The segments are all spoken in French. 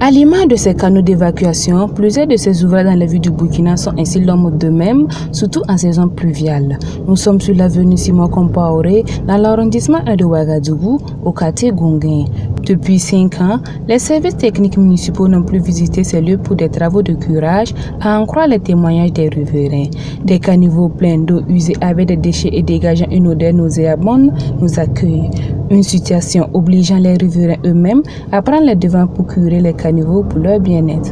À l'image de ces canaux d'évacuation, plusieurs de ces ouvrages dans la ville du Burkina sont ainsi l'homme d'eux-mêmes, surtout en saison pluviale. Nous sommes sur l'avenue Simon Compaoré, dans l'arrondissement de Ouagadougou, au quartier Gonguin. Depuis 5 ans, les services techniques municipaux n'ont plus visité ces lieux pour des travaux de curage, à en croire les témoignages des riverains. Des caniveaux pleins d'eau usée avec des déchets et dégageant une odeur nauséabonde nous accueillent. Une situation obligeant les riverains eux-mêmes à prendre les devants pour curer les caniveaux pour leur bien-être.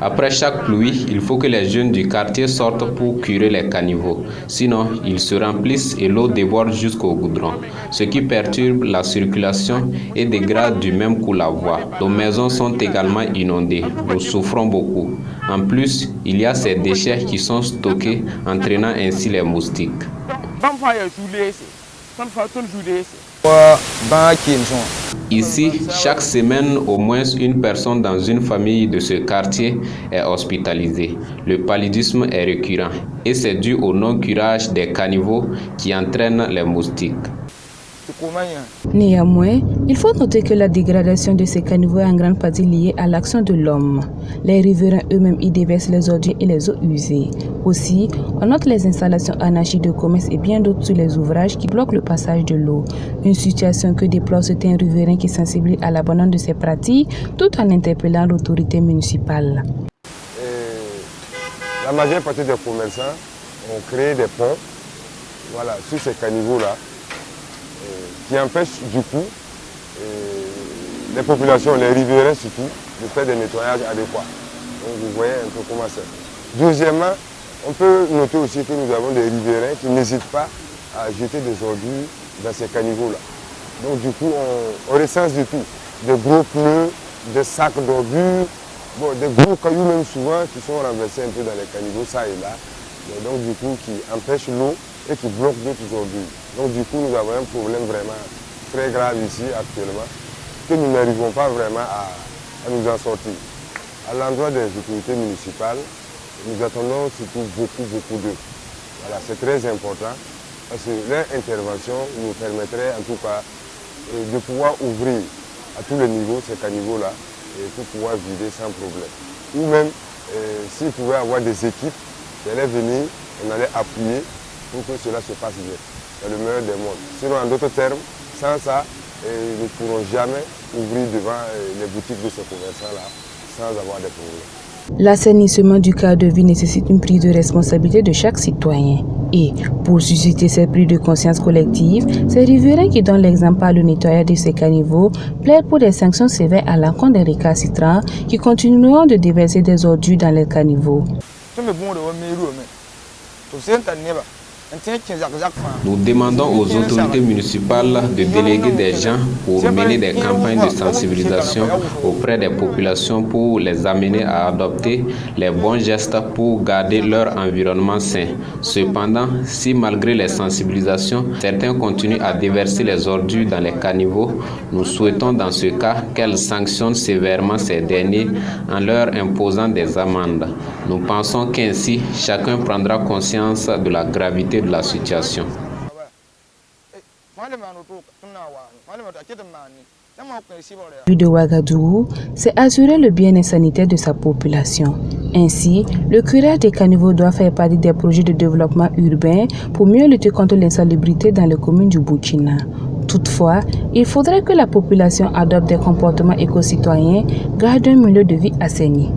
Après chaque pluie, il faut que les jeunes du quartier sortent pour curer les caniveaux. Sinon, ils se remplissent et l'eau déborde jusqu'au goudron, ce qui perturbe la circulation et dégrade du même coup la voie. Nos maisons sont également inondées. Nous souffrons beaucoup. En plus, il y a ces déchets qui sont stockés, entraînant ainsi les moustiques. Ici, chaque semaine, au moins une personne dans une famille de ce quartier est hospitalisée. Le paludisme est récurrent et c'est dû au non-curage des caniveaux qui entraînent les moustiques. Néanmoins, il faut noter que la dégradation de ces caniveaux est en grande partie liée à l'action de l'homme. Les riverains eux-mêmes y déversent les ordures et les eaux usées. Aussi, on note les installations anarchiques de commerce et bien d'autres sur les ouvrages qui bloquent le passage de l'eau. Une situation que déplore certains riverains qui sensibilisent à l'abandon de ces pratiques tout en interpellant l'autorité municipale. La majeure partie des commerçants ont créé des ponts sur ces caniveaux-là, qui empêchent du coup les populations, les riverains surtout, de faire des nettoyages adéquats. Donc vous voyez un peu comment c'est. Deuxièmement, on peut noter aussi que nous avons des riverains qui n'hésitent pas à jeter des ordures dans ces caniveaux-là. Donc du coup, on recense du tout. Des gros pneus, des sacs d'ordures, des gros cailloux même souvent qui sont renversés un peu dans les caniveaux, ça et là. Donc du coup, qui empêchent l'eau et qui bloquent d'autres ordures. Donc du coup, nous avons un problème vraiment très grave ici actuellement, que nous n'arrivons pas vraiment à nous en sortir. À l'endroit des autorités municipales, nous attendons surtout beaucoup d'eux. Voilà, c'est très important parce que leur intervention nous permettrait en tout cas de pouvoir ouvrir à tous les niveaux ces caniveaux-là pour pouvoir vider sans problème. Ou même s'ils pouvaient avoir des équipes qui allaient venir, on allait appuyer pour que cela se passe bien. C'est le meilleur des mondes. Sinon, en d'autres termes, sans ça, nous ne pourrons jamais ouvrir devant les boutiques de ces commerçants-là sans avoir des problèmes. L'assainissement du cadre de vie nécessite une prise de responsabilité de chaque citoyen. Et pour susciter cette prise de conscience collective, ces riverains qui donnent l'exemple par le nettoyage de ces caniveaux plaident pour des sanctions sévères à l'encontre des récalcitrants qui continueront de déverser des ordures dans les caniveaux. Nous demandons aux autorités municipales de déléguer des gens pour mener des campagnes de sensibilisation auprès des populations pour les amener à adopter les bons gestes pour garder leur environnement sain. Cependant, si malgré les sensibilisations, certains continuent à déverser les ordures dans les caniveaux, nous souhaitons dans ce cas qu'elles sanctionnent sévèrement ces derniers en leur imposant des amendes. Nous pensons qu'ainsi, chacun prendra conscience de la gravité de la situation. La ville de Ouagadougou, c'est assurer le bien-être sanitaire de sa population. Ainsi, le curage des caniveaux doit faire partie des projets de développement urbain pour mieux lutter contre l'insalubrité dans les communes du Burkina. Toutefois, il faudrait que la population adopte des comportements éco-citoyens, garde un milieu de vie assaini.